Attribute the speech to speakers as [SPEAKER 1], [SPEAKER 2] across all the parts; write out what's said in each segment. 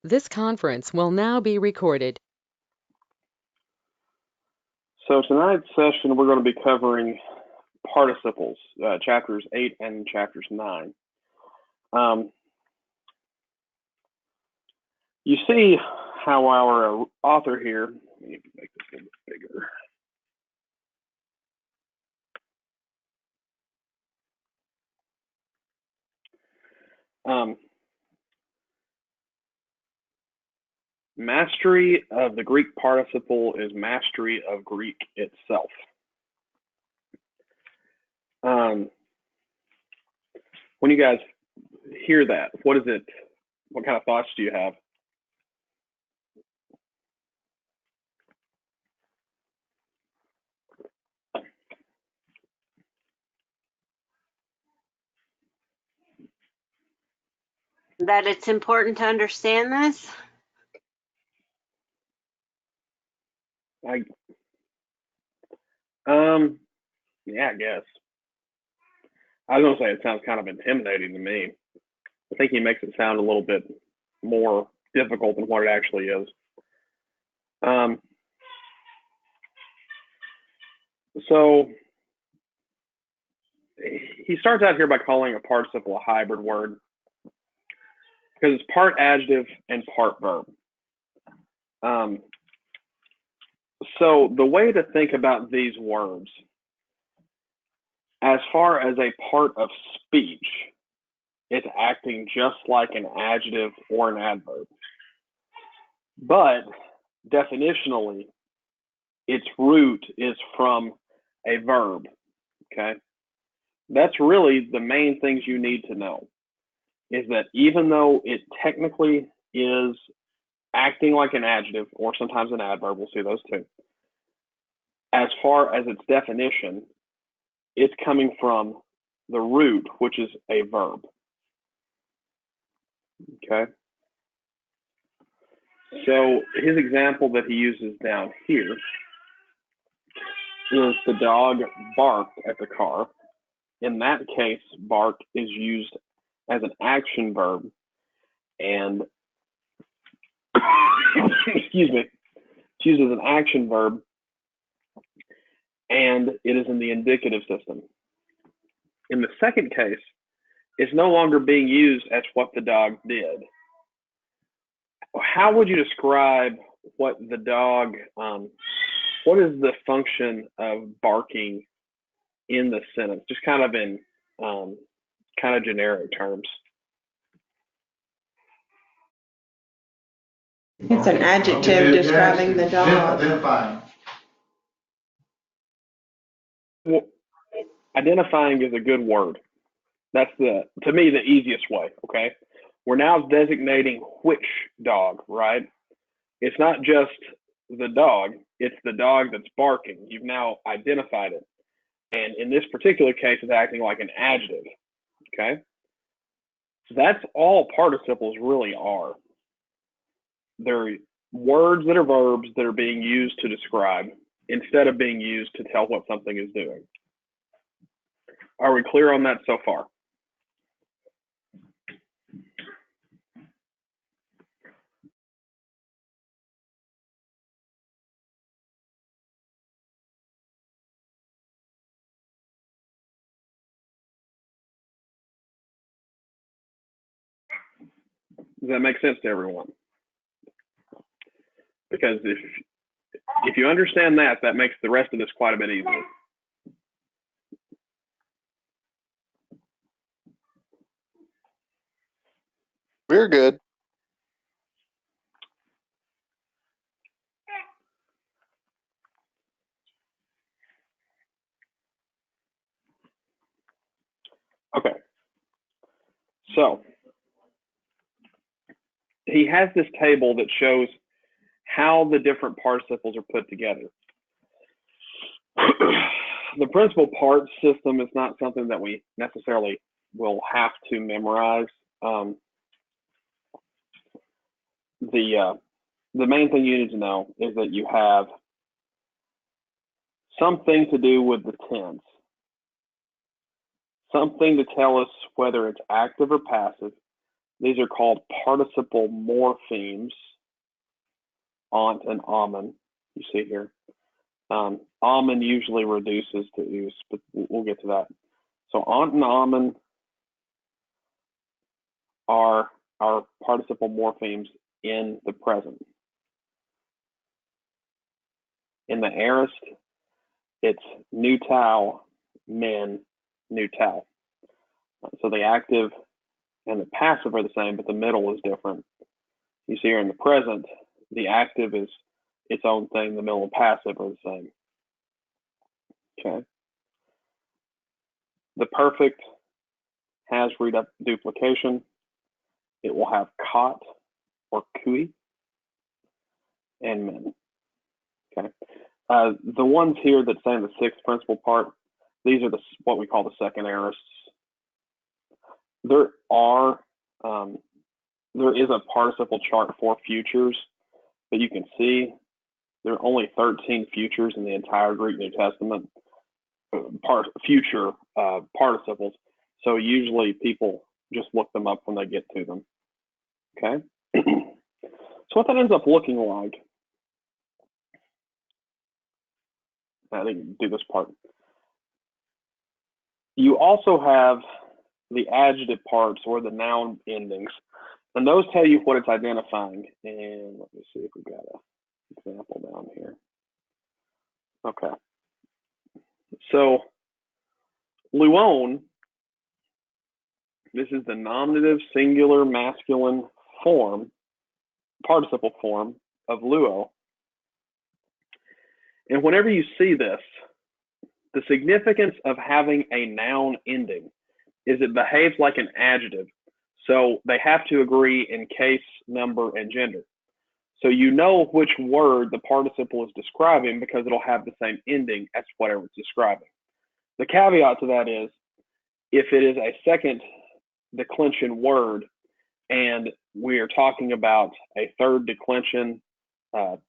[SPEAKER 1] This conference will now be recorded.
[SPEAKER 2] So tonight's session, we're going to be covering participles, chapters 8 and chapters 9. You see how our author here, let me make this a little bit bigger. Mastery of the Greek participle is mastery of Greek itself. When you guys hear that, what is it? What kind of thoughts do you have?
[SPEAKER 3] That it's important to understand this?
[SPEAKER 2] Yeah, I guess. I was going to say it sounds kind of intimidating to me. I think he makes it sound a little bit more difficult than what it actually is. So he starts out here by calling a participle a hybrid word because it's part adjective and part verb. So the way to think about these words, as far as a part of speech, it's acting just like an adjective or an adverb. But definitionally, its root is from a verb, okay? That's really the main things you need to know, is that even though it technically is acting like an adjective or sometimes an adverb, we'll see those two, as far as its definition, it's coming from the root, which is a verb, okay? So his example that he uses down here is the dog barked at the car. In that case, bark is used as an action verb, and excuse me, it's used as an action verb, and it is in the indicative system. In the second case, it's no longer being used as what the dog did. How would you describe what the dog, what is the function of barking in the sentence? Just kind of in kind of generic terms.
[SPEAKER 4] It's an adjective describing the dog.
[SPEAKER 5] Identifying.
[SPEAKER 2] Well, identifying is a good word. That's to me, the easiest way, okay? We're now designating which dog, right? It's not just the dog, it's the dog that's barking. You've now identified it. And in this particular case, it's acting like an adjective, okay? So that's all participles really are. They're words that are verbs that are being used to describe instead of being used to tell what something is doing. Are we clear on that so far? Does that make sense to everyone? Because if you understand that, that makes the rest of this quite a bit easier.
[SPEAKER 6] We're good.
[SPEAKER 2] Okay. So he has this table that shows how the different participles are put together. The principal part system is not something that we necessarily will have to memorize. The main thing you need to know is that you have something to do with the tense, something to tell us whether it's active or passive, These are called participle morphemes, ont and amen. You see here. Amen usually reduces to use, but we'll get to that. So ont and amen are our participle morphemes in the present. In the aorist, it's nu-tau, men, nu-tau. So the active and the passive are the same, but the middle is different. You see here in the present, the active is its own thing, the middle and passive are the same. Okay. The perfect has reduplication. It will have cot or kui and men. Okay. The ones here that say in the sixth principal part, these are what we call the second aorists. There is a participle chart for futures, but you can see there are only 13 futures in the entire Greek New Testament, future participles. So usually people just look them up when they get to them. Okay. So what that ends up looking like, I didn't do this part. You also have the adjective parts or the noun endings, and those tell you what it's identifying. And let me see if we've got an example down here. Okay. So luon, this is the nominative singular masculine form, participle form of luo. And whenever you see this, the significance of having a noun ending is it behaves like an adjective. So they have to agree in case, number, and gender. So you know which word the participle is describing because it'll have the same ending as whatever it's describing. The caveat to that is if it is a second declension word and we are talking about a third declension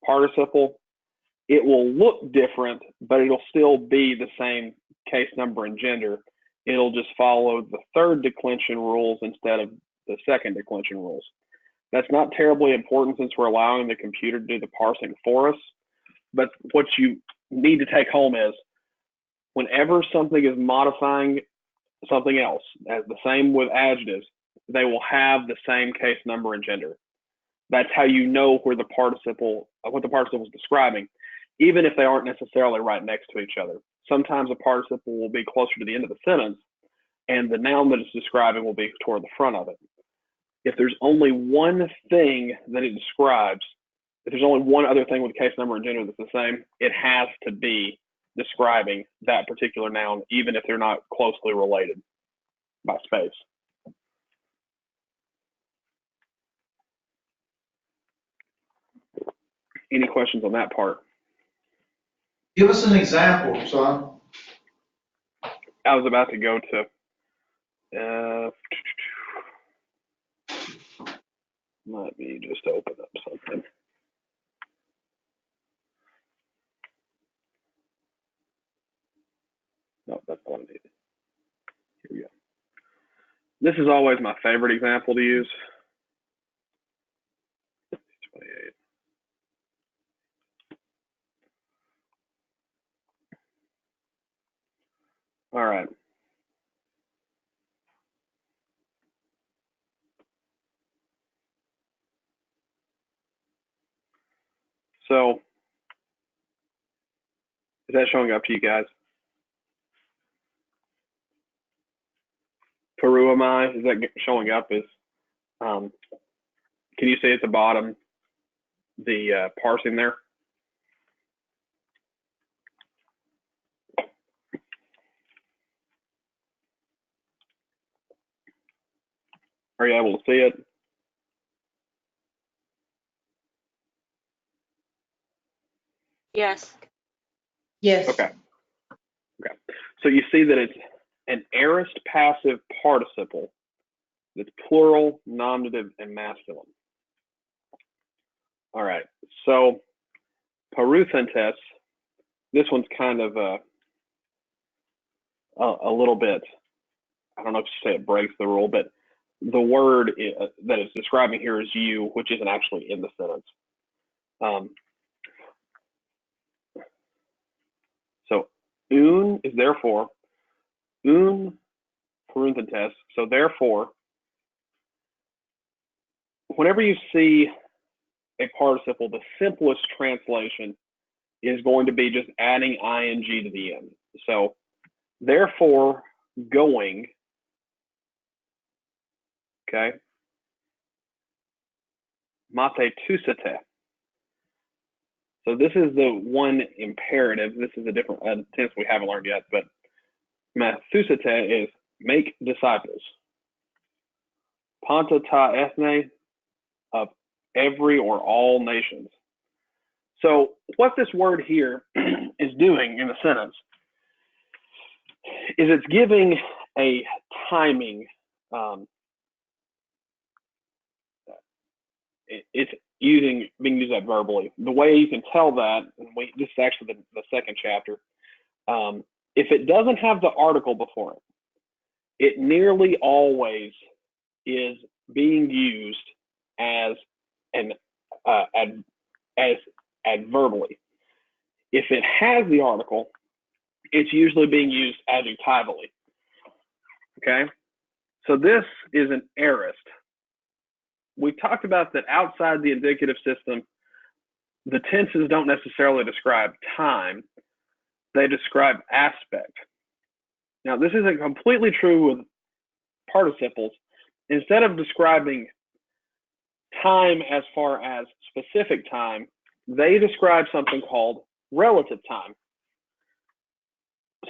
[SPEAKER 2] participle, it will look different, but it'll still be the same case, number, and gender. It'll just follow the third declension rules instead of the second declension rules. That's not terribly important since we're allowing the computer to do the parsing for us. But what you need to take home is whenever something is modifying something else, as the same with adjectives, they will have the same case, number, and gender. That's how you know where the participle, what the participle is describing, even if they aren't necessarily right next to each other. Sometimes a participle will be closer to the end of the sentence, and the noun that it's describing will be toward the front of it. If there's only one thing that it describes, if there's only one other thing with case, number, and gender that's the same, it has to be describing that particular noun, even if they're not closely related by space. Any questions on that part?
[SPEAKER 5] Give us an example, son.
[SPEAKER 2] I was about to go to let me just open up something. No, that's what I needed. Here we go. This is always my favorite example to use. 28. All right. So, is that showing up to you guys? Peruamai, is that showing up as, can you see at the bottom the parsing there? Are you able to see it?
[SPEAKER 3] Yes.
[SPEAKER 4] Yes.
[SPEAKER 2] Okay. Okay. So you see that it's an aorist passive participle that's plural, nominative, and masculine. All right. So Peruthentes, this one's kind of a little bit, I don't know if you say it breaks the rule, but the word that it's describing here is you, which isn't actually in the sentence. So un is therefore, un parenthetes. So therefore, whenever you see a participle, the simplest translation is going to be just adding ing to the end. So therefore, going, okay, mathetusete. So this is the one imperative. This is a different tense we haven't learned yet, but mathetusete is make disciples. Panta ta ethne, of every or all nations. So what this word here is doing in the sentence is it's giving a timing. It's being used adverbally. The way you can tell that, and this is actually the second chapter, if it doesn't have the article before it, it nearly always is being used as adverbally. If it has the article, it's usually being used adjectively. Okay, so this is an aorist. We talked about that outside the indicative system, the tenses don't necessarily describe time, they describe aspect. Now, this isn't completely true with participles. Instead of describing time as far as specific time, they describe something called relative time.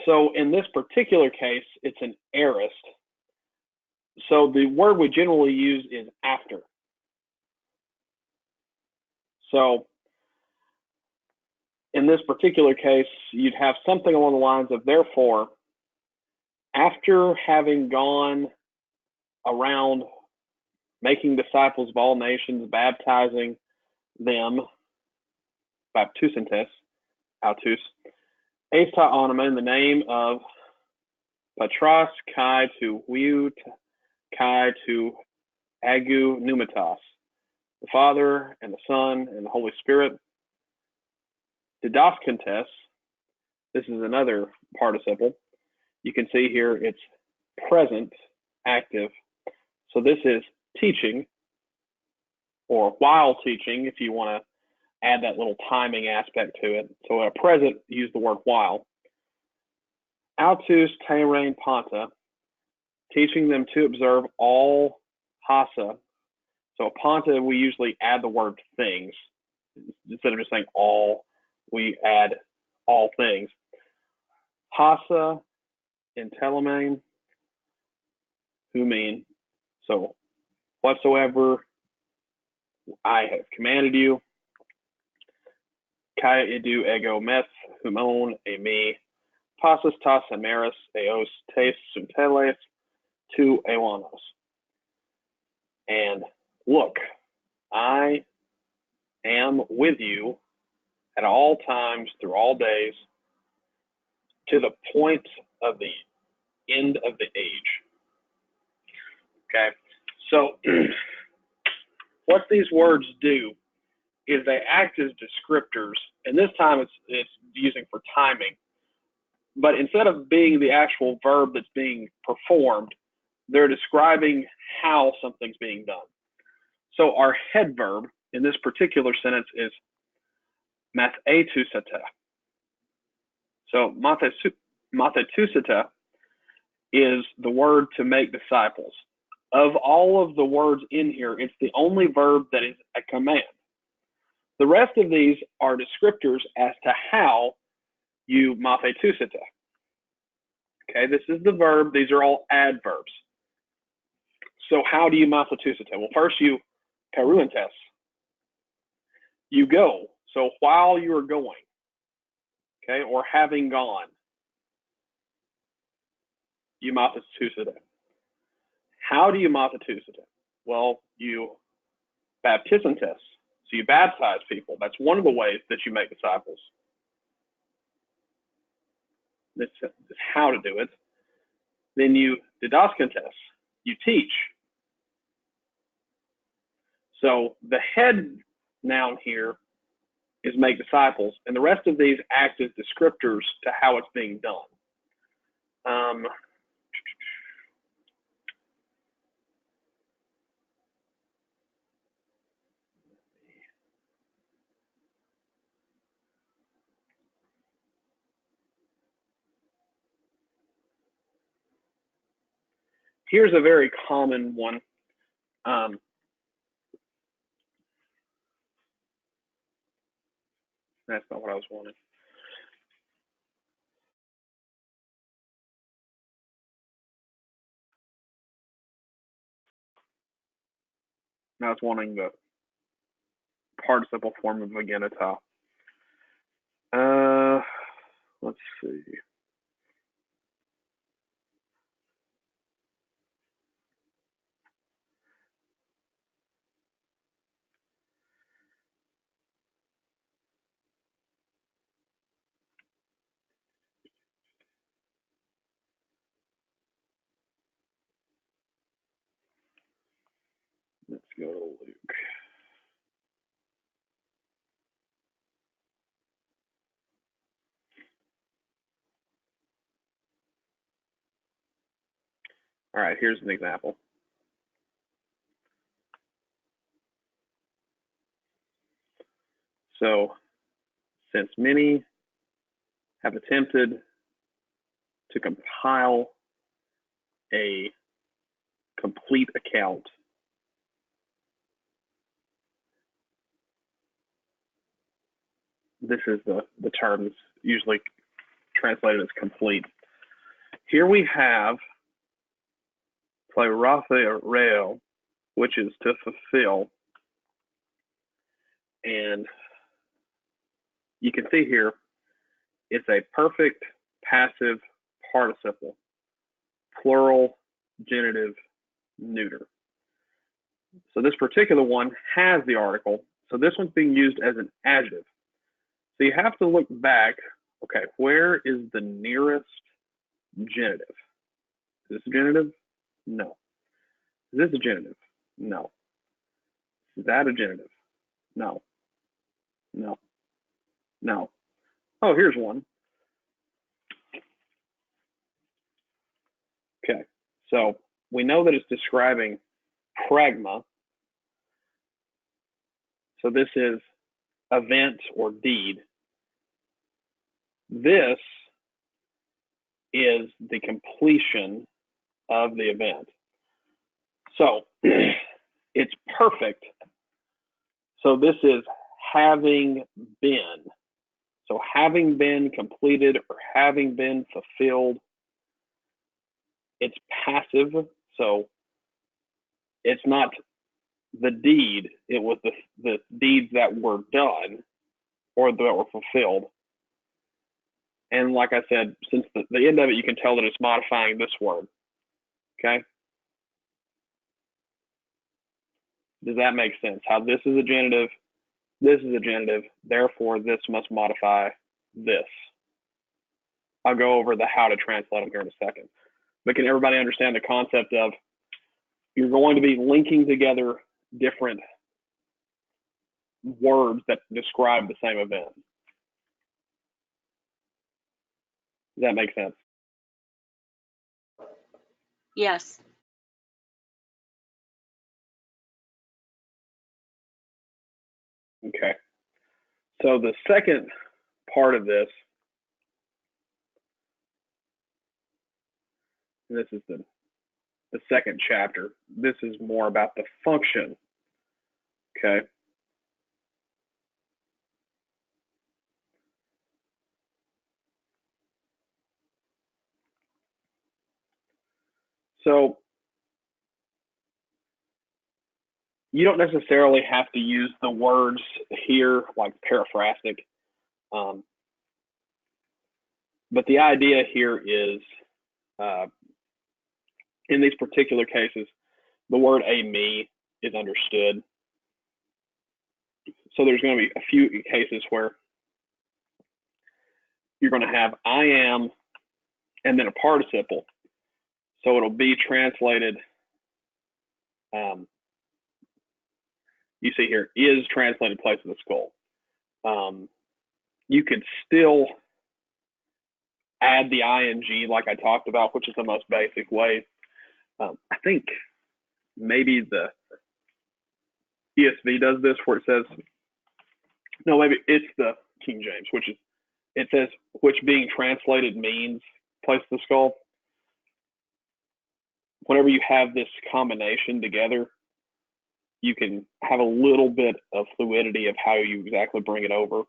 [SPEAKER 2] So in this particular case, it's an aorist. So the word we generally use is after. So in this particular case, you'd have something along the lines of, therefore, after having gone around making disciples of all nations, baptizing them, baptusentes, autus, eista onoma, in the name of Patros kai to Huiou kai to Agu Pneumatos, the Father and the Son and the Holy Spirit. Didaskantes, this is another participle. You can see here it's present, active. So this is teaching, or while teaching, if you want to add that little timing aspect to it. So at present, use the word while. Autus terein panta, teaching them to observe all hasa. So panta, we usually add the word things. Instead of just saying all, we add all things. Hasa in telemain, who mean, so whatsoever I have commanded you. Kai idu ego meth humon emi passus tas ameris eos tes sunteles tu ewanos. And look, I am with you at all times through all days to the point of the end of the age. Okay, so what these words do is they act as descriptors, and this time it's using for timing. But instead of being the actual verb that's being performed, they're describing how something's being done. So our head verb in this particular sentence is mathetusete. So mathetusete is the word to make disciples. Of all of the words in here, it's the only verb that is a command. The rest of these are descriptors as to how you mathetusete. Okay, this is the verb. These are all adverbs. So how do you mathetusete? Well, first you peruentes. You go. So while you are going, okay, or having gone, you mathetusete. How do you mathetusete? Well, you baptisantes. So you baptize people. That's one of the ways that you make disciples. This is how to do it. Then you didaskantes. You teach. So the head noun here is make disciples, and the rest of these act as descriptors to how it's being done. Here's a very common one. That's not what I was wanting. I was wanting the participle form of agenita. Let's see. Let's go to Luke. All right, here's an example. So, since many have attempted to compile a complete account, this is the term that's usually translated as complete. Here we have plerothereo, which is to fulfill. And you can see here, it's a perfect passive participle, plural, genitive, neuter. So this particular one has the article. So this one's being used as an adjective. So you have to look back, okay, where is the nearest genitive? Is this a genitive? No. Is this a genitive? No. Is that a genitive? No. No. No. Oh, here's one. Okay, so we know that it's describing pragma. So this is event or deed. This is the completion of the event. So it's perfect. So this is having been. So having been completed or having been fulfilled. It's passive, so it's not the deed. It was the deeds that were done or that were fulfilled. And like I said, since the end of it, you can tell that it's modifying this word. Okay? Does that make sense? How this is a genitive, this is a genitive, therefore this must modify this. I'll go over the how to translate them here in a second. But can everybody understand the concept of you're going to be linking together different words that describe the same event? Does that make sense?
[SPEAKER 3] Yes.
[SPEAKER 2] Okay. So the second part of this, and this is the second chapter, this is more about the function. Okay. So you don't necessarily have to use the words here like periphrastic. But the idea here is, in these particular cases, the word a me is understood. So there's going to be a few cases where you're going to have I am and then a participle. So it'll be translated you see here, is translated place of the skull. You could still add the ing like I talked about, which is the most basic way. I think maybe the ESV does this where it says, no, maybe it's the King James, it says, which being translated means place of the skull. Whenever you have this combination together, you can have a little bit of fluidity of how you exactly bring it over.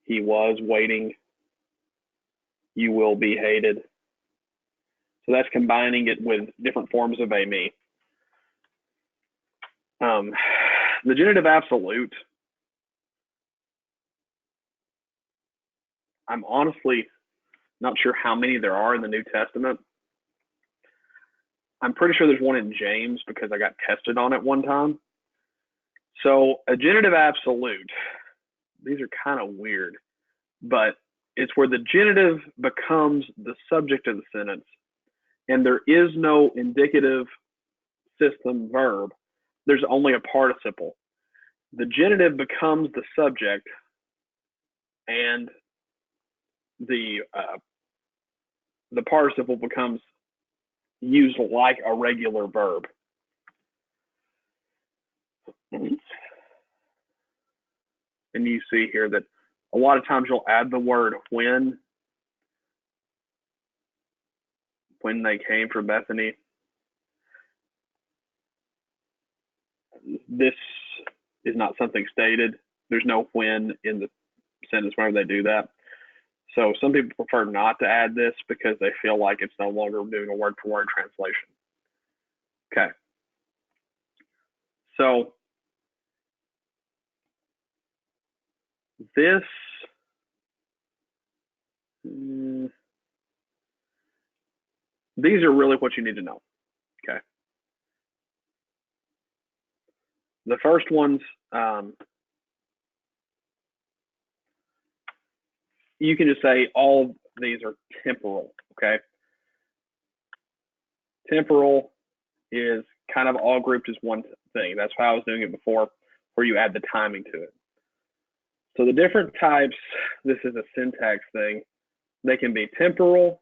[SPEAKER 2] He was waiting. You will be hated. So that's combining it with different forms of a me. The genitive absolute, I'm honestly not sure how many there are in the New Testament. I'm pretty sure there's one in James because I got tested on it one time. So a genitive absolute, these are kind of weird, but it's where the genitive becomes the subject of the sentence and there is no indicative system verb. There's only a participle. The genitive becomes the subject and the participle becomes used like a regular verb. And you see here that a lot of times you'll add the word when they came from Bethany. This is not something stated. There's no when in the sentence whenever they do that. So some people prefer not to add this because they feel like it's no longer doing a word-for-word translation. Okay. So this, these are really what you need to know. Okay. The first ones, you can just say all these are temporal, okay? Temporal is kind of all grouped as one thing. That's how I was doing it before, where you add the timing to it. So the different types, this is a syntax thing. They can be temporal,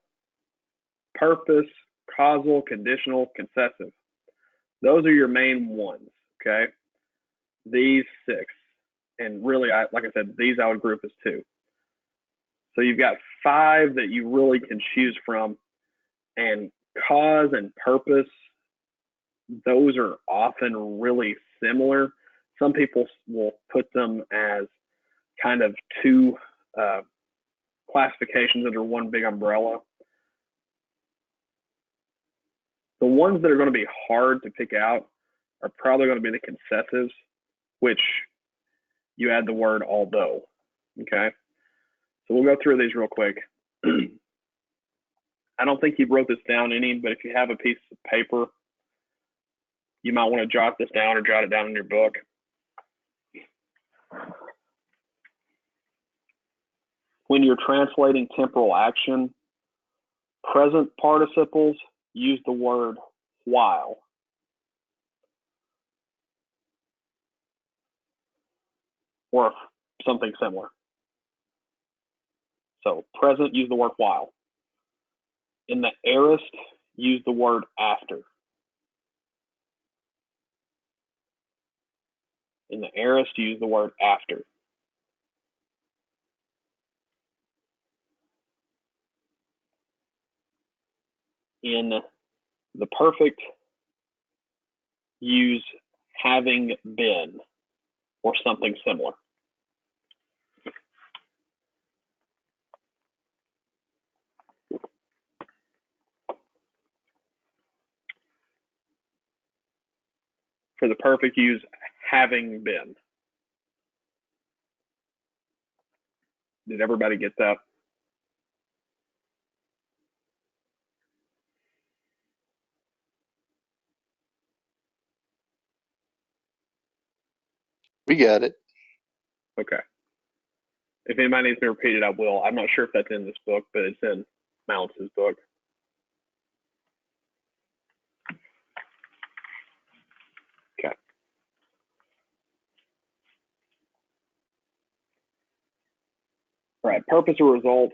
[SPEAKER 2] purpose, causal, conditional, concessive. Those are your main ones, okay? These 6. And really, like I said, these I would group as 2. So you've got 5 that you really can choose from, and cause and purpose, those are often really similar. Some people will put them as kind of 2 classifications under one big umbrella. The ones that are going to be hard to pick out are probably going to be the concessives, which you add the word although, okay? So we'll go through these real quick. I don't think you wrote this down any, but if you have a piece of paper, you might want to jot this down or jot it down in your book. When you're translating temporal action, present participles use the word while. Or something similar. So present, use the word while. In the aorist, use the word after. In the aorist, use the word after. In the perfect, use having been or something similar. For the perfect, use having been. Did everybody get that?
[SPEAKER 6] We got it.
[SPEAKER 2] Okay. If anybody needs me to repeat it, I will. I'm not sure if that's in this book, but it's in Mounts' book. right, purpose or result.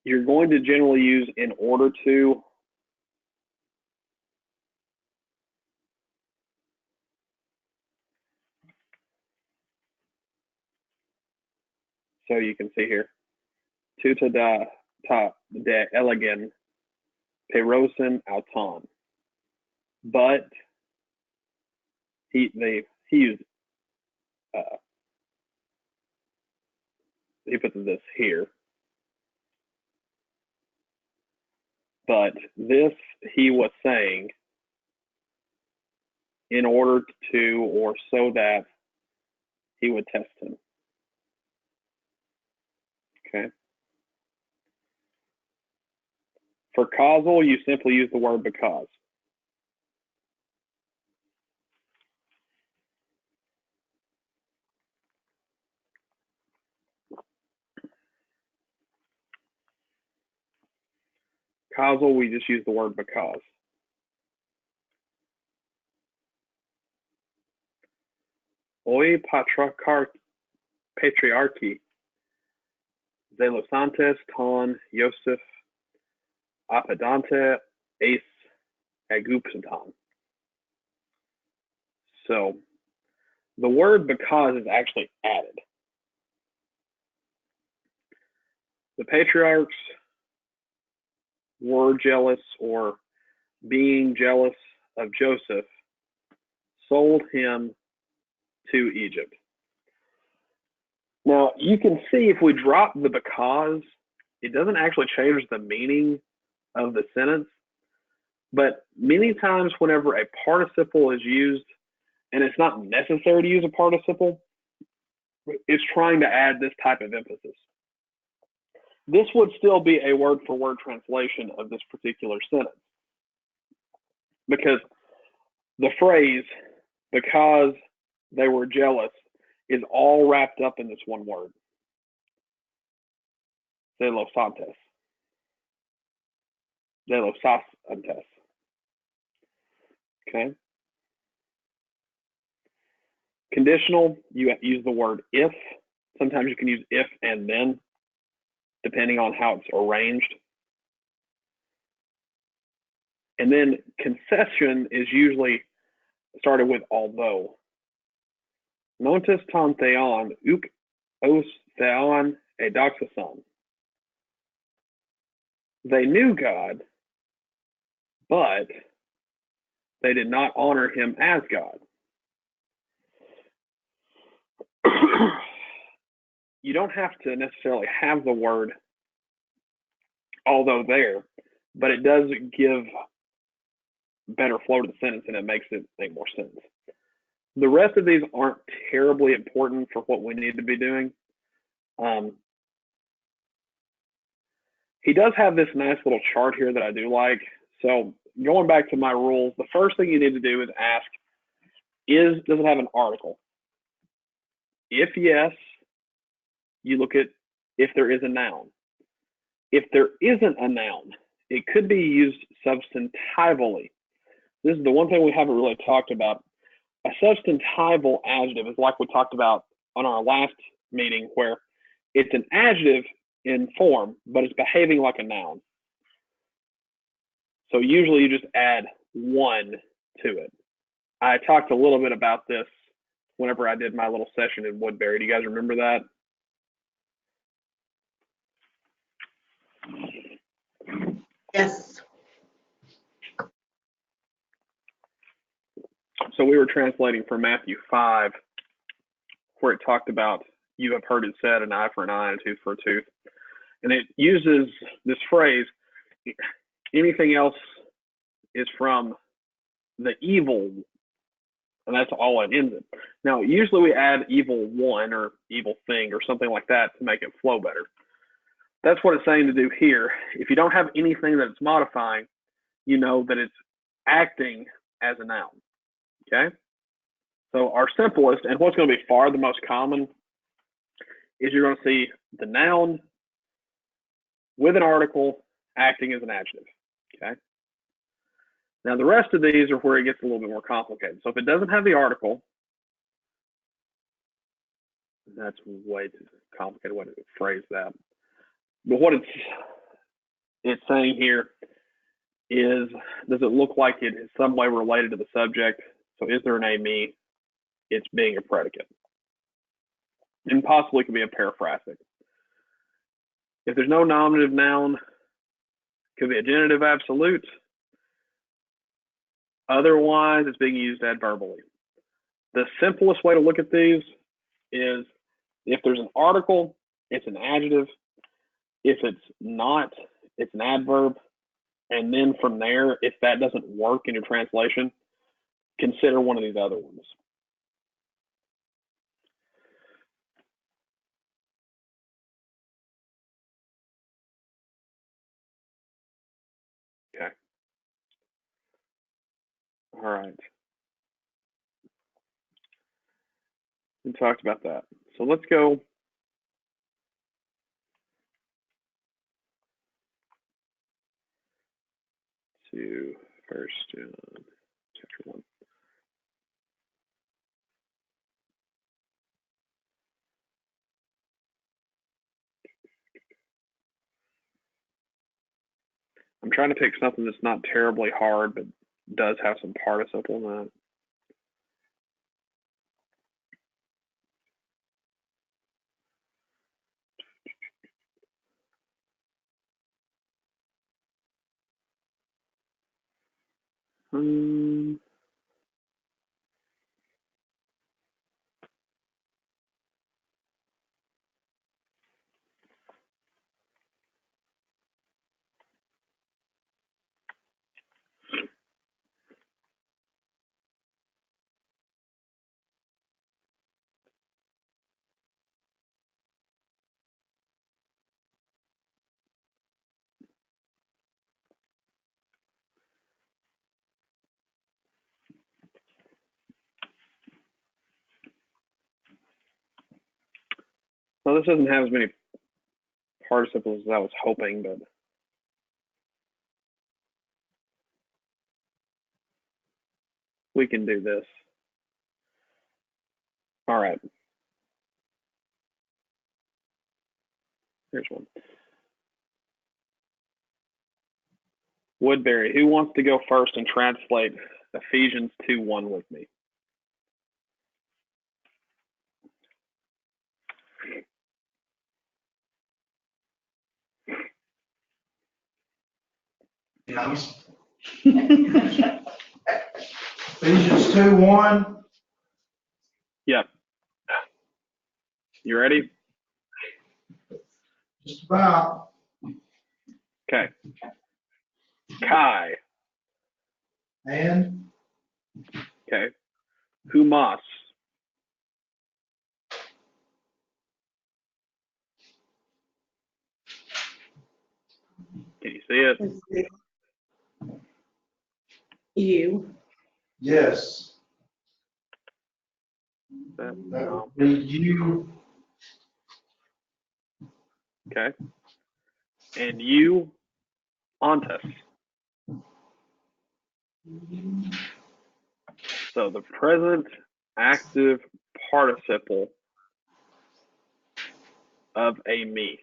[SPEAKER 2] You're going to generally use in order to. So you can see here, tuta da ta de elegant perosen auton. But he used he puts this here. But this he was saying in order to or so that he would test him. Okay. For causal, you simply use the word because. Causal, we just use the word because. Oi patriarchi, zelosantes ton Joseph apedante eis agupsanton. So the word because is actually added. The patriarchs were jealous or being jealous of Joseph sold him to Egypt. Now, you can see if we drop the because, it doesn't actually change the meaning of the sentence. But many times whenever a participle is used, and it's not necessary to use a participle, it's trying to add this type of emphasis. This would still be a word-for-word translation of this particular sentence. Because the phrase, because they were jealous, is all wrapped up in this one word. Zelosantes. Zelosantes. Okay. Conditional, you use the word if. Sometimes you can use if and then, depending on how it's arranged. And then concession is usually started with although. Nontes ton theon uk os theon edoxason. They knew God, but they did not honor him as God. You don't have to necessarily have the word although there, but it does give better flow to the sentence and it makes it make more sense. The rest of these aren't terribly important for what we need to be doing. He does have this nice little chart here that I do like. So going back to my rules, the first thing you need to do is ask, does it have an article? If yes, you look at if there is a noun. If there isn't a noun, it could be used substantively. This is the one thing we haven't really talked about. A substantival adjective is like we talked about on our last meeting, where it's an adjective in form, but it's behaving like a noun. So usually you just add one to it. I talked a little bit about this whenever I did my little session in Woodbury. Do you guys remember that?
[SPEAKER 4] Yes.
[SPEAKER 2] So we were translating from Matthew 5, where it talked about, you have heard it said, an eye for an eye and a tooth for a tooth. And it uses this phrase, anything else is from the evil, and that's all it ends in. Now, usually we add evil one or evil thing or something like that to make it flow better. That's what it's saying to do here. If you don't have anything that it's modifying, you know that it's acting as a noun. Okay? So our simplest, and what's going to be far the most common, is you're going to see the noun with an article acting as an adjective. Okay? Now the rest of these are where it gets a little bit more complicated. So if it doesn't have the article, That's way too complicated way to phrase that. But what it's saying here is, does it look like it is some way related to the subject? So is there an a me? It's being a predicate. And possibly could be a paraphrastic. If there's no nominative noun, could be a genitive absolute. Otherwise, it's being used adverbially. The simplest way to look at these is if there's an article, it's an adjective. If it's not, it's an adverb. And then from there, if that doesn't work in your translation, consider one of these other ones. Okay. All right. We talked about that. So let's go to 1 John chapter 1. I'm trying to pick something that's not terribly hard, but does have some participle in that. Well, this doesn't have as many participles as I was hoping, but we can do this. All right. Here's one. Woodbury, who wants to go first and translate Ephesians 2:1 with me?
[SPEAKER 5] Yes. Ephesians 2:1.
[SPEAKER 2] Yep. You ready?
[SPEAKER 5] Just about.
[SPEAKER 2] Okay. Kai.
[SPEAKER 5] And
[SPEAKER 2] Okay. Humas. Can you see it?
[SPEAKER 4] You.
[SPEAKER 5] yes, that
[SPEAKER 2] No.
[SPEAKER 5] would be you.
[SPEAKER 2] Okay. And you, ontus. So the present active participle of a me.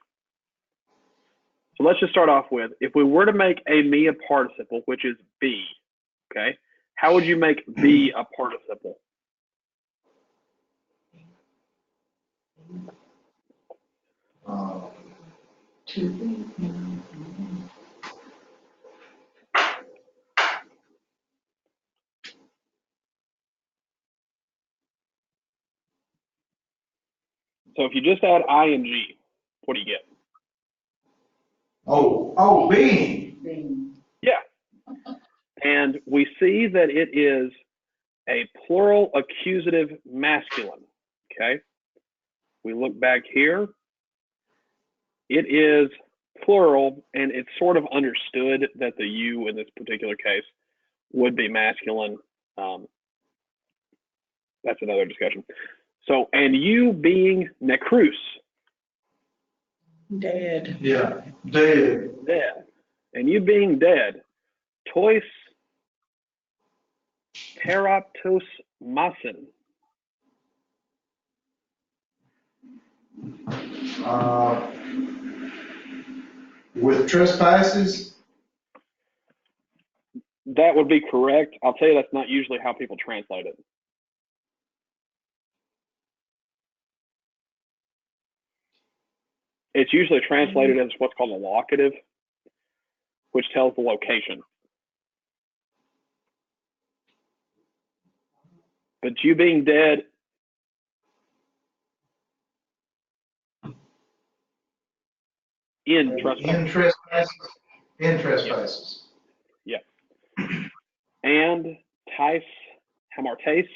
[SPEAKER 2] So let's just start off with, if we were to make a me a participle, which is be, okay, how would you make be a participle? So if you just add ing, what do you get?
[SPEAKER 5] Being.
[SPEAKER 2] Yeah. And we see that it is a plural accusative masculine, okay? We look back here. It is plural, and it's sort of understood that the you in this particular case would be masculine. That's another discussion. So, and you being necrus.
[SPEAKER 4] Dead.
[SPEAKER 5] Yeah, dead.
[SPEAKER 2] Dead. And you being dead. Tois teraptos masin.
[SPEAKER 5] With trespasses,
[SPEAKER 2] That would be correct. I'll tell you that's not usually how people translate it. It's usually translated as what's called a locative, which tells the location. But you being dead in trespasses.
[SPEAKER 5] in trespasses.
[SPEAKER 2] Yeah. And tais hamartes.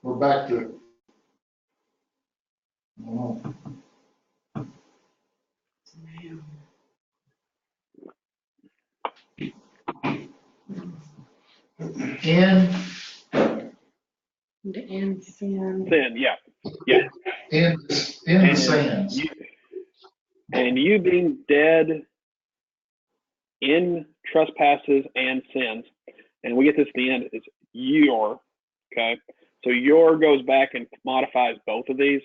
[SPEAKER 5] We're back to. Oh. In
[SPEAKER 4] The end sin.
[SPEAKER 2] Sin, yeah. Yeah.
[SPEAKER 5] in
[SPEAKER 2] And
[SPEAKER 5] sins.
[SPEAKER 2] you being dead in trespasses and sins, and we get this at the end, is your, okay? So your goes back and modifies both of these.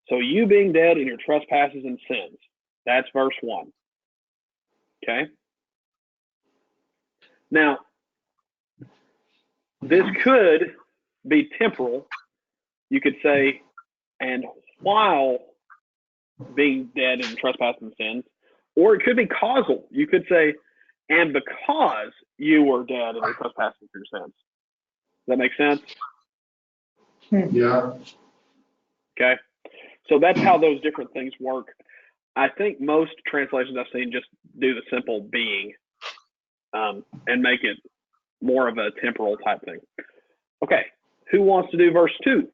[SPEAKER 2] So you being dead in your trespasses and sins, that's verse 1, okay? Now, this could be temporal. You could say, and while being dead in trespasses and sins, or it could be causal. You could say, and because you were dead in your trespasses and your sins. Does that make sense?
[SPEAKER 5] Yeah.
[SPEAKER 2] Okay. So that's how those different things work. I think most translations I've seen just do the simple being and make it more of a temporal type thing. Okay. Who wants to do verse 2?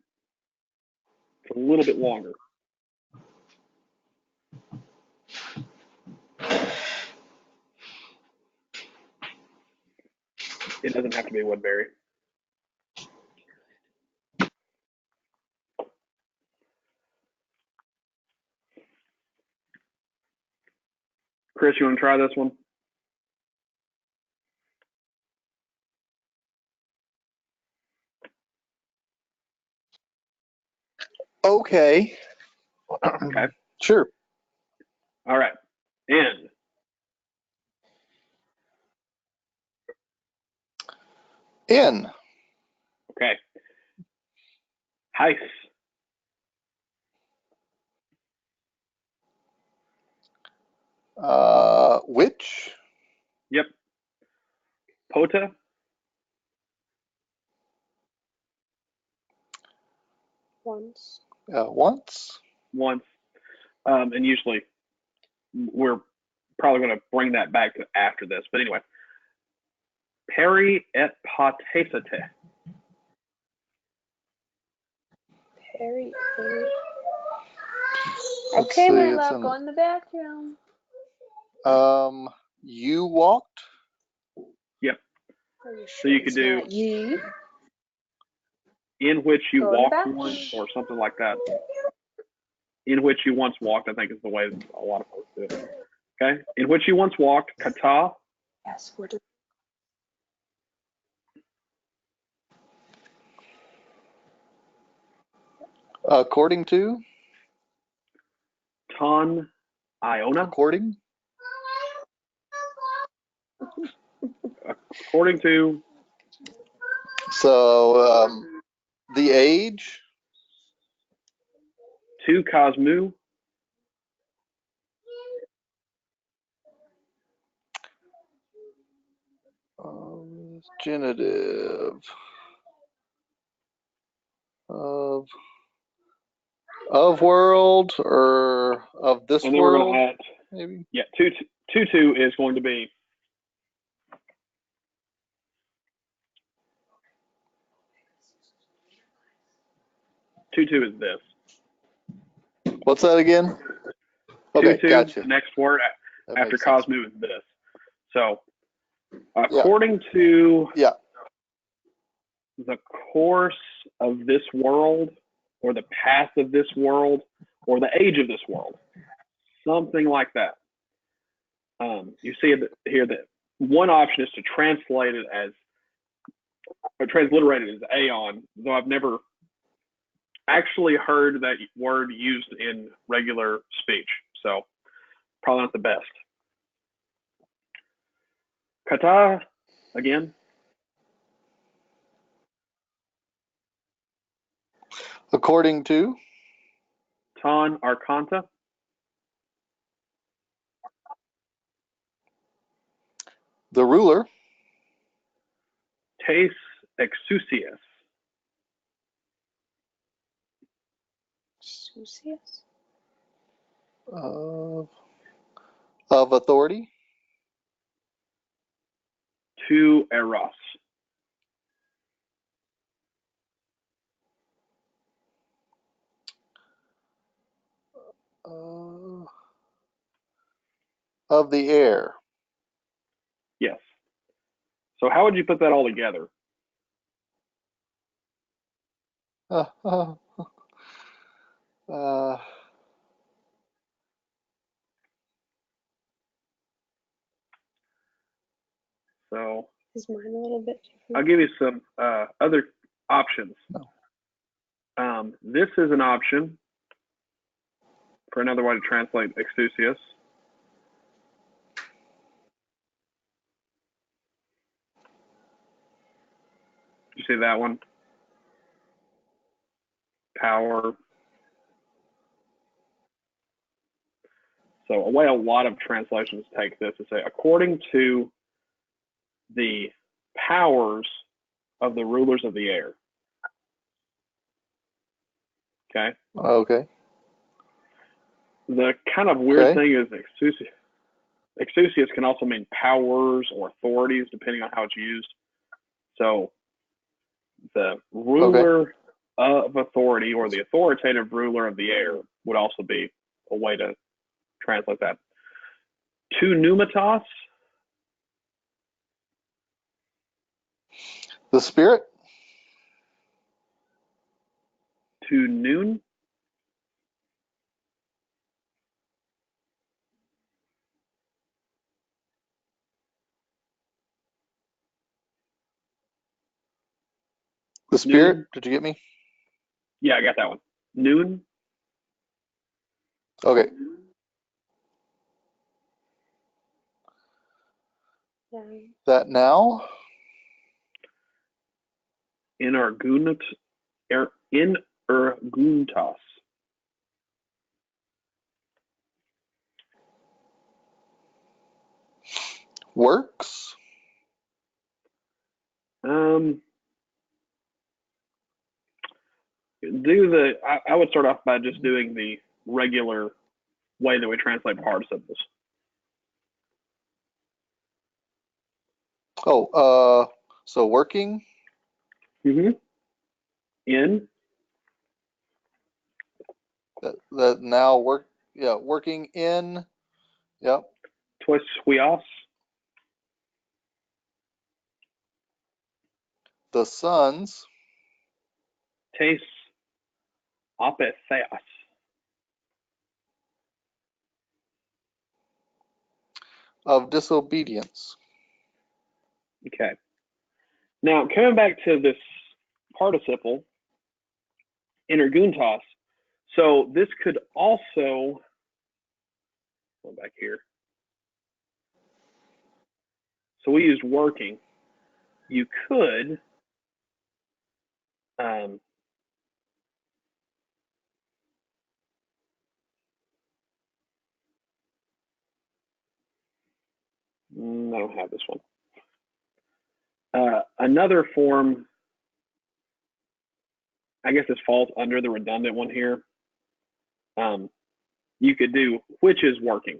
[SPEAKER 2] It's a little bit longer. It doesn't have to be Woodbury. Chris, you want to try this one?
[SPEAKER 6] Okay.
[SPEAKER 2] Okay.
[SPEAKER 6] Sure.
[SPEAKER 2] All right. In.
[SPEAKER 6] In.
[SPEAKER 2] Okay. Heis.
[SPEAKER 6] Which?
[SPEAKER 2] Yep. Pota.
[SPEAKER 7] Once.
[SPEAKER 6] Once.
[SPEAKER 2] Once. And usually we're probably going to bring that back to after this. But anyway. Peri et patesate.
[SPEAKER 7] Perry.
[SPEAKER 6] Let's
[SPEAKER 7] Okay,
[SPEAKER 6] see,
[SPEAKER 7] my
[SPEAKER 6] it's
[SPEAKER 7] love,
[SPEAKER 6] in-
[SPEAKER 7] go in the bathroom.
[SPEAKER 6] You walked.
[SPEAKER 2] Yep.
[SPEAKER 7] Are you
[SPEAKER 2] So
[SPEAKER 7] sure
[SPEAKER 2] you could
[SPEAKER 7] it's
[SPEAKER 2] do
[SPEAKER 7] not you?
[SPEAKER 2] in which you
[SPEAKER 7] Go in the
[SPEAKER 2] walked
[SPEAKER 7] bathroom.
[SPEAKER 2] once or something like that. In which you once walked, I think is the way a lot of folks do it. Okay. In which you once walked, kata.
[SPEAKER 7] Yes, what do
[SPEAKER 6] According to.
[SPEAKER 2] Ton Iona.
[SPEAKER 6] According.
[SPEAKER 2] According to.
[SPEAKER 6] So the age.
[SPEAKER 2] To Cosmu.
[SPEAKER 6] Genitive. Of world or of this
[SPEAKER 2] And then we're
[SPEAKER 6] world,
[SPEAKER 2] going to add,
[SPEAKER 6] maybe?
[SPEAKER 2] yeah, tutu is going to be. Tutu is this.
[SPEAKER 6] What's that again? Okay,
[SPEAKER 2] Tutu,
[SPEAKER 6] gotcha.
[SPEAKER 2] the next word
[SPEAKER 6] That
[SPEAKER 2] after
[SPEAKER 6] makes sense.
[SPEAKER 2] Cosmu is this. So, according to the course of this world, or the path of this world, or the age of this world, something like that. You see here that one option is to translate it as or transliterated as aeon, though I've never actually heard that word used in regular speech. So probably not the best. Kata, again.
[SPEAKER 6] According to
[SPEAKER 2] Ton Arcanta.
[SPEAKER 6] the ruler,
[SPEAKER 2] Tes Exousias.
[SPEAKER 7] Susius.
[SPEAKER 6] of authority,
[SPEAKER 2] Tu Eros.
[SPEAKER 6] uh, of the air.
[SPEAKER 2] Yes. So how would you put that all together?
[SPEAKER 6] Uh, uh, uh,
[SPEAKER 2] So
[SPEAKER 7] Is mine a little bit
[SPEAKER 2] I'll
[SPEAKER 7] different?
[SPEAKER 2] give you some other options. This is an option for another way to translate Exousias. You see that one? Power. So a way a lot of translations take this is say, according to the powers of the rulers of the air. Okay.
[SPEAKER 6] okay.
[SPEAKER 2] The kind of weird
[SPEAKER 6] Okay.
[SPEAKER 2] thing is Exousias can also mean powers or authorities, depending on how it's used. So the ruler of authority or the authoritative ruler of the air would also be a way to translate that. Tu pneumatos,
[SPEAKER 6] The spirit,
[SPEAKER 2] tu noon,
[SPEAKER 6] the spirit.
[SPEAKER 2] Noon.
[SPEAKER 6] Did you get me?
[SPEAKER 2] Yeah, I got that one. Noon,
[SPEAKER 6] Okay.
[SPEAKER 7] Yeah.
[SPEAKER 6] That now,
[SPEAKER 2] inerguntas,
[SPEAKER 6] works,
[SPEAKER 2] I would start off by just doing the regular way that we translate participles.
[SPEAKER 6] so working,
[SPEAKER 2] In,
[SPEAKER 6] that now working in, yep,
[SPEAKER 2] tois huios,
[SPEAKER 6] the sons
[SPEAKER 2] tes apetheas.
[SPEAKER 6] of disobedience.
[SPEAKER 2] Okay. Now, coming back to this participle, energuntas. So this could also, go back here. So we used working. You could, I don't have this one. Another form, I guess this falls under the redundant one here. You could do which is working,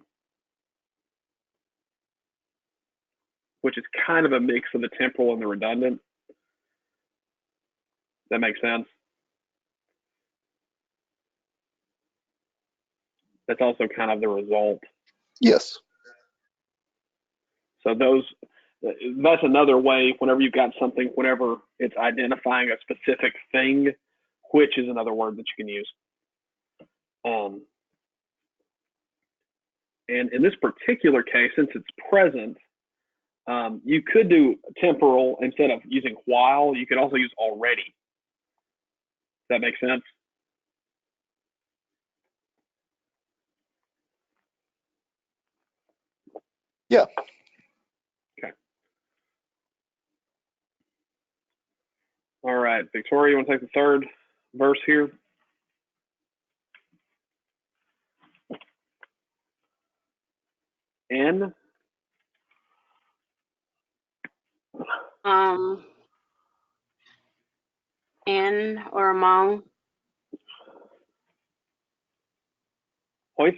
[SPEAKER 2] which is kind of a mix of the temporal and the redundant. That makes sense. That's also kind of the result.
[SPEAKER 6] Yes.
[SPEAKER 2] So that's another way whenever you've got something, whenever it's identifying a specific thing, which is another word that you can use. And in this particular case, since it's present, You could do temporal instead of using while. You could also use already. Does that make sense?
[SPEAKER 6] Yeah.
[SPEAKER 2] Okay. All right, Victoria, you want to take the third verse here? In
[SPEAKER 3] In or among.
[SPEAKER 2] Hoist.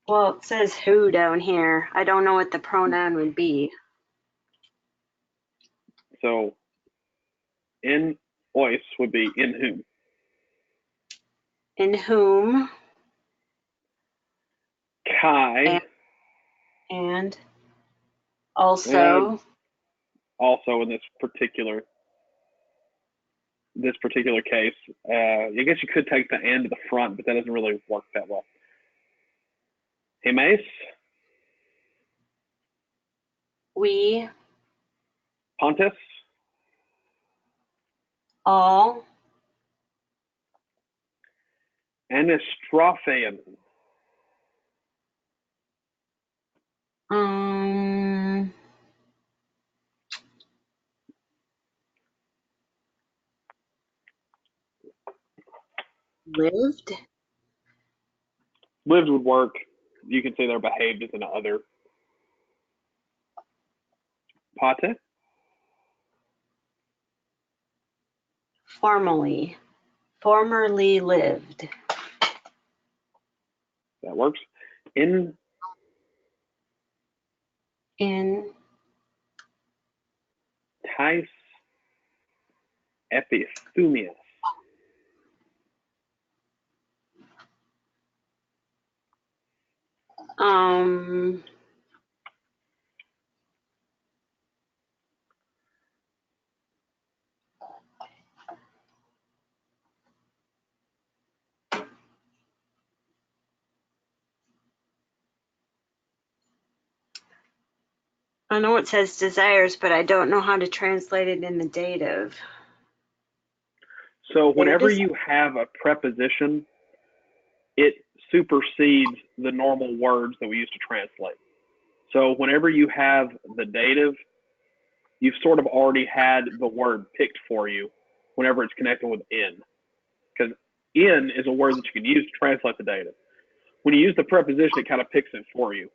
[SPEAKER 3] Well, it says who down here. I don't know what the pronoun would be.
[SPEAKER 2] So in ois would be in whom.
[SPEAKER 3] In whom
[SPEAKER 2] Kai.
[SPEAKER 3] and also.
[SPEAKER 2] And also in this particular case, I guess you could take the and to the front, but that doesn't really work that well. Hemes.
[SPEAKER 3] We
[SPEAKER 2] Pontus.
[SPEAKER 3] all.
[SPEAKER 2] Anastrophean.
[SPEAKER 3] Lived.
[SPEAKER 2] Lived would work. You can say they're behaved as an other. Pate.
[SPEAKER 3] Formerly lived.
[SPEAKER 2] That works. In tais epithumias.
[SPEAKER 3] I know it says desires, but I don't know how to translate it in the dative.
[SPEAKER 2] So whenever you have a preposition, it supersedes the normal words that we use to translate. So whenever you have the dative, you've sort of already had the word picked for you whenever it's connected with in. Because in is a word that you can use to translate the dative. When you use the preposition, it kind of picks it for you.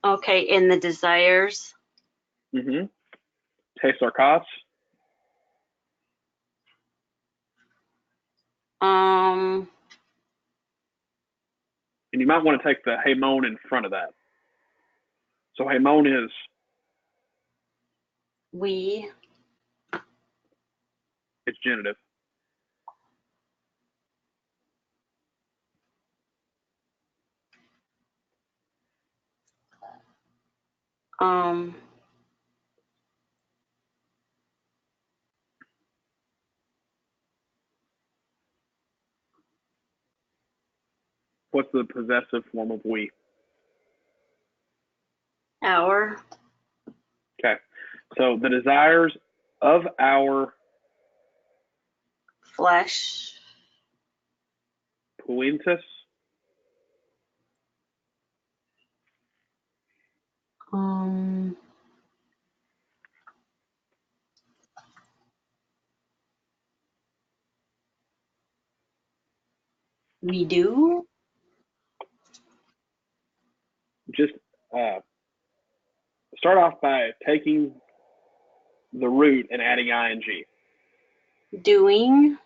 [SPEAKER 3] Okay, in the desires.
[SPEAKER 2] Mm-hmm. Te sarkas. And you might want to take the hemon in front of that. So hemon is
[SPEAKER 3] We.
[SPEAKER 2] It's genitive. What's the possessive form of we?
[SPEAKER 3] Our.
[SPEAKER 2] Okay. So the desires of our
[SPEAKER 3] Flesh.
[SPEAKER 2] puentus.
[SPEAKER 3] We do.
[SPEAKER 2] Just start off by taking the root and adding ing.
[SPEAKER 3] Doing.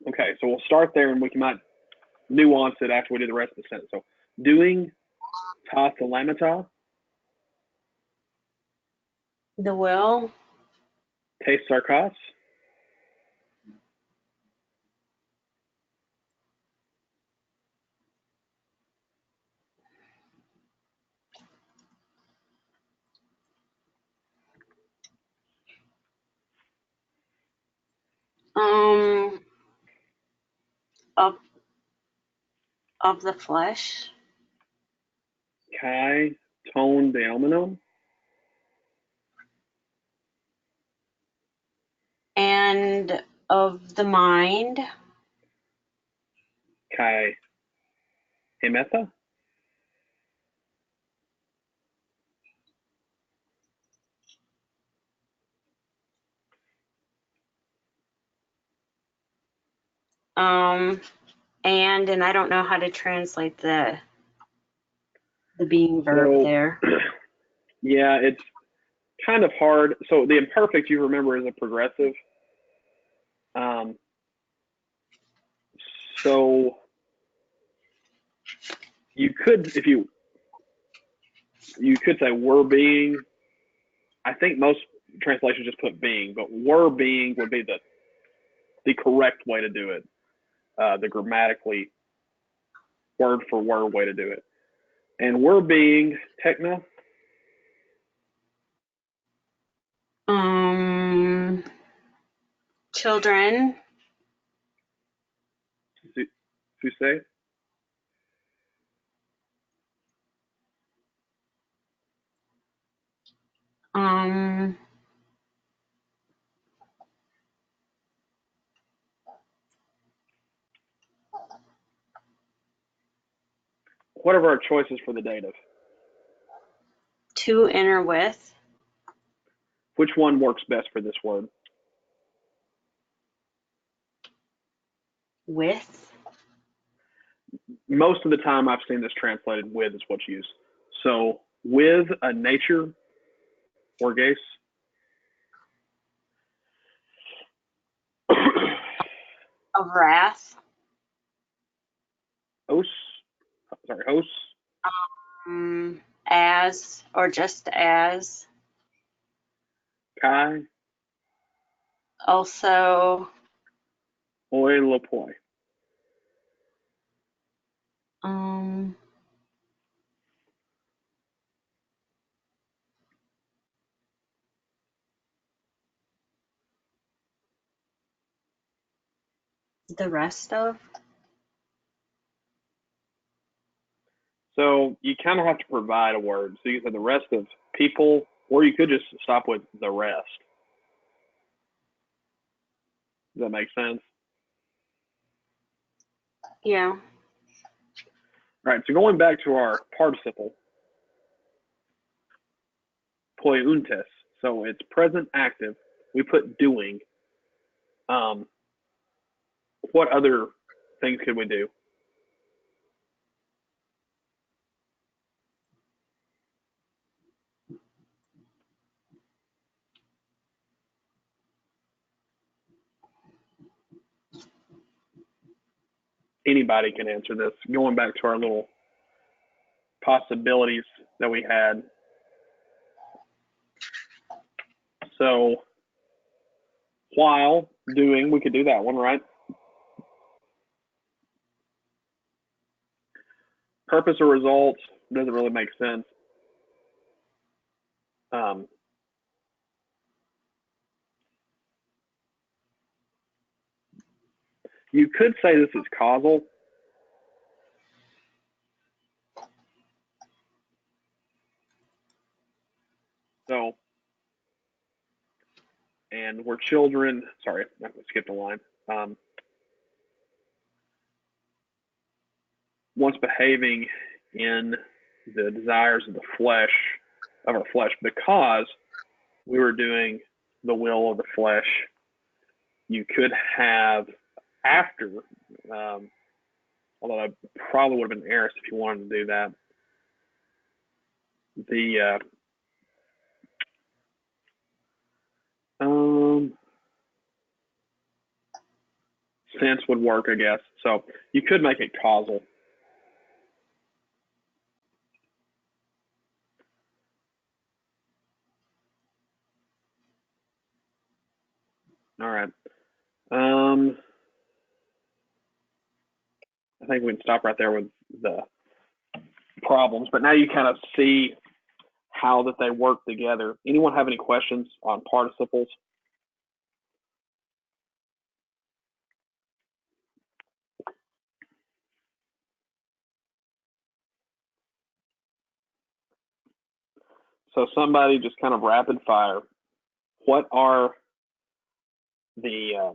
[SPEAKER 2] Okay, so we'll start there and we might nuance it after we do the rest of the sentence. So doing ta salamata,
[SPEAKER 3] The will.
[SPEAKER 2] te sarkas,
[SPEAKER 3] of the flesh.
[SPEAKER 2] Kai ton daimon.
[SPEAKER 3] And of the mind.
[SPEAKER 2] Kai Hemetha.
[SPEAKER 3] And I don't know how to translate the being verb
[SPEAKER 2] So,
[SPEAKER 3] there.
[SPEAKER 2] Yeah, it's kind of hard. So the imperfect you remember is a progressive. So you could, if you could say were being. I think most translations just put being, but were being would be the correct way to do it. The grammatically word for word way to do it. And were being techno.
[SPEAKER 3] Children.
[SPEAKER 2] Fuse. What are our choices for the dative?
[SPEAKER 3] To enter with.
[SPEAKER 2] Which one works best for this word?
[SPEAKER 3] With.
[SPEAKER 2] Most of the time I've seen this translated with is what's used. So with a nature or gaze.
[SPEAKER 3] Of wrath.
[SPEAKER 2] Os.
[SPEAKER 3] As or just as.
[SPEAKER 2] Kai.
[SPEAKER 3] Also.
[SPEAKER 2] Oi lopoi.
[SPEAKER 3] The rest of.
[SPEAKER 2] So you kind of have to provide a word. So you can say the rest of people, or you could just stop with the rest. Does that make sense?
[SPEAKER 3] Yeah.
[SPEAKER 2] All right, so going back to our participle, poiuntes. So it's present active. We put doing. What other things could we do? Anybody can answer this. Going back to our little possibilities that we had. So while doing, we could do that one, right? Purpose or result doesn't really make sense. You could say this is causal. So, and we're children. Sorry, I skipped a line. Once behaving in the desires of our flesh, because we were doing the will of the flesh. You could have after, although I probably would have been aorist if you wanted to do that. The sense would work, I guess. So you could make it causal. All right. I think we can stop right there with the problems, but now you kind of see how that they work together. Anyone have any questions on participles? So somebody just kind of rapid fire. What are the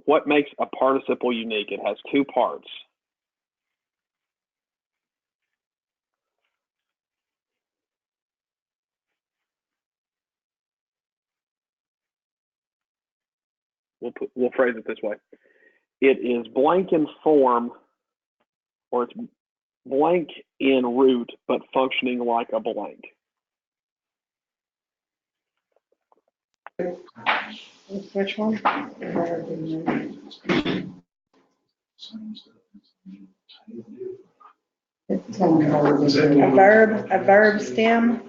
[SPEAKER 2] what makes a participle unique? It has two parts. We'll phrase it this way. It is blank in form, or it's blank in root, but functioning like a blank.
[SPEAKER 4] Which one? A verb stem?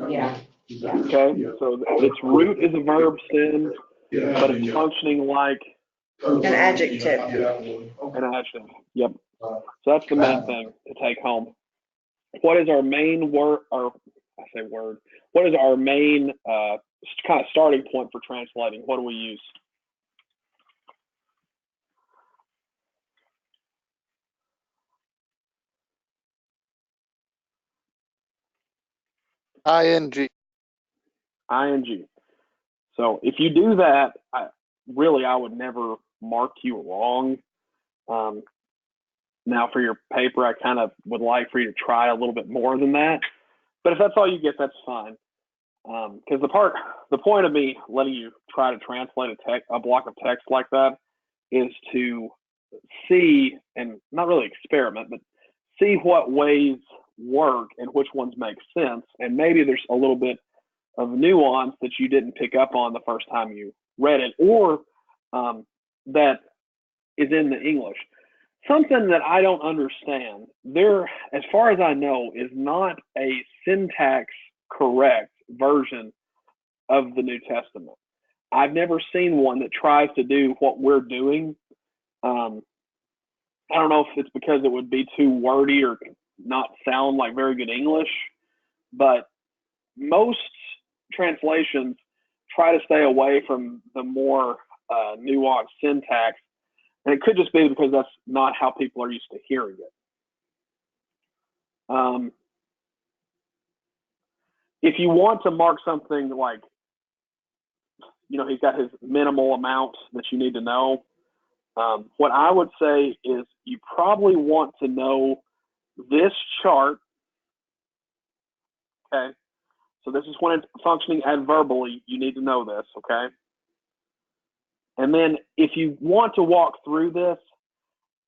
[SPEAKER 4] Yeah.
[SPEAKER 2] Okay, so its root is a verb stem, but it's functioning like
[SPEAKER 4] An adjective.
[SPEAKER 2] an adjective. Yep. So that's the main thing to take home. What is our main word, or I say word, what is our main kind of starting point for translating? What do we use?
[SPEAKER 6] ing.
[SPEAKER 2] ing. So if you do that, I would never mark you wrong. Now for your paper, I kind of would like for you to try a little bit more than that. But if that's all you get, that's fine. Because the point of me letting you try to translate a block of text like that is to see, and not really experiment, but see what ways work and which ones make sense. And maybe there's a little bit of nuance that you didn't pick up on the first time you read it, or that is in the English. Something that I don't understand, there, as far as I know, is not a syntax correct version of the New Testament. I've never seen one that tries to do what we're doing. I don't know if it's because it would be too wordy or not sound like very good English, but most translations try to stay away from the more nuanced syntax. And it could just be because that's not how people are used to hearing it. If you want to mark something like, he's got his minimal amount that you need to know, what I would say is you probably want to know this chart. Okay. So this is when it's functioning adverbally. You need to know this. Okay. And then if you want to walk through this,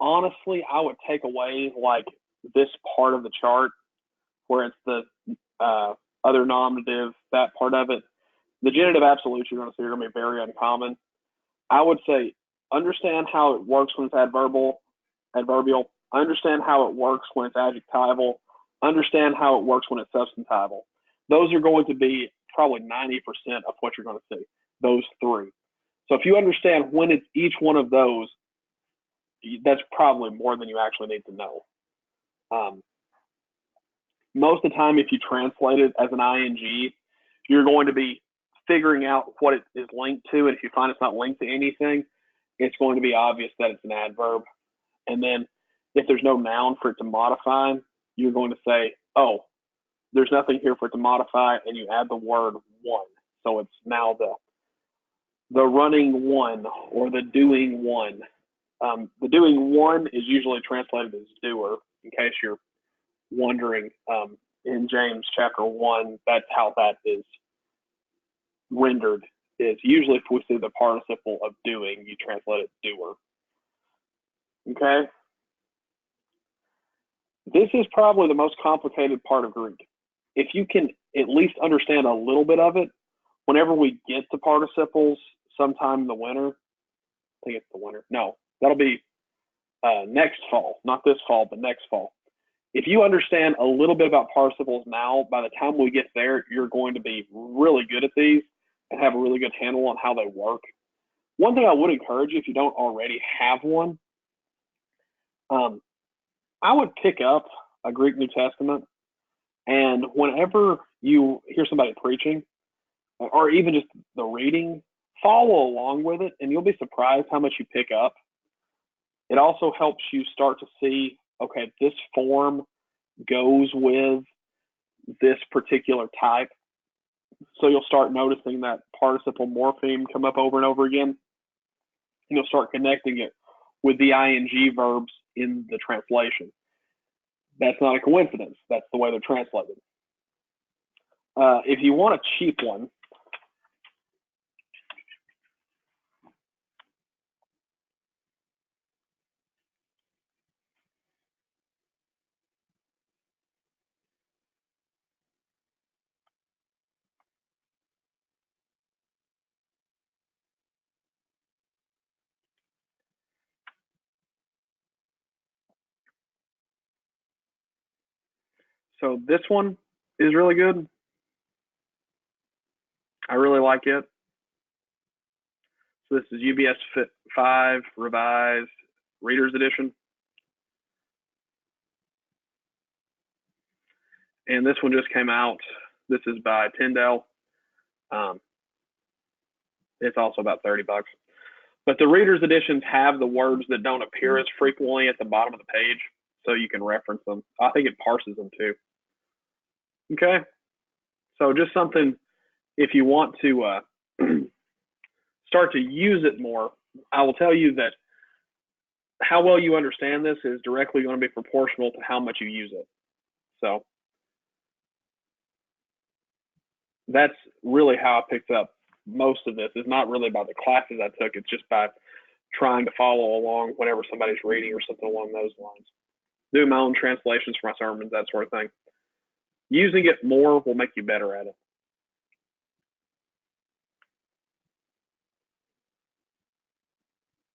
[SPEAKER 2] honestly, I would take away like this part of the chart where it's the other nominative, that part of it. The genitive absolutes you're going to see are going to be very uncommon. I would say understand how it works when it's adverbial. Understand how it works when it's adjectival. Understand how it works when it's substantival. Those are going to be probably 90% of what you're going to see, those three. So if you understand when it's each one of those, that's probably more than you actually need to know. Most of the time, if you translate it as an ing, you're going to be figuring out what it is linked to. And if you find it's not linked to anything, it's going to be obvious that it's an adverb. And then if there's no noun for it to modify, you're going to say, oh, there's nothing here for it to modify, and you add the word one. So it's now the running one or the doing one. The doing one is usually translated as doer, in case you're wondering. In James chapter 1, that's how that is rendered. Is usually if we see the participle of doing, you translate it doer. Okay? This is probably the most complicated part of Greek. If you can at least understand a little bit of it, whenever we get to participles sometime in the winter, I think it's the winter. No, that'll be next fall, not this fall, but next fall. If you understand a little bit about participles now, by the time we get there, you're going to be really good at these and have a really good handle on how they work. One thing I would encourage you, if you don't already have one, I would pick up a Greek New Testament, and whenever you hear somebody preaching, or even just the reading, follow along with it, and you'll be surprised how much you pick up. It also helps you start to see, okay, this form goes with this particular type. So you'll start noticing that participle morpheme come up over and over again. And you'll start connecting it with the ing verbs in the translation. That's not a coincidence. That's the way they're translated. If you want a cheap one, so this one is really good. I really like it. So this is UBS 5 Revised Reader's Edition. And this one just came out. This is by Tyndale. It's also about $30. But the Reader's Editions have the words that don't appear as frequently at the bottom of the page, so you can reference them. I think it parses them too. Okay, so just something, if you want to start to use it more, I will tell you that how well you understand this is directly going to be proportional to how much you use it. So that's really how I picked up most of this. It's not really by the classes I took, it's just by trying to follow along whenever somebody's reading or something along those lines. Doing my own translations for my sermons, that sort of thing. Using it more will make you better at it.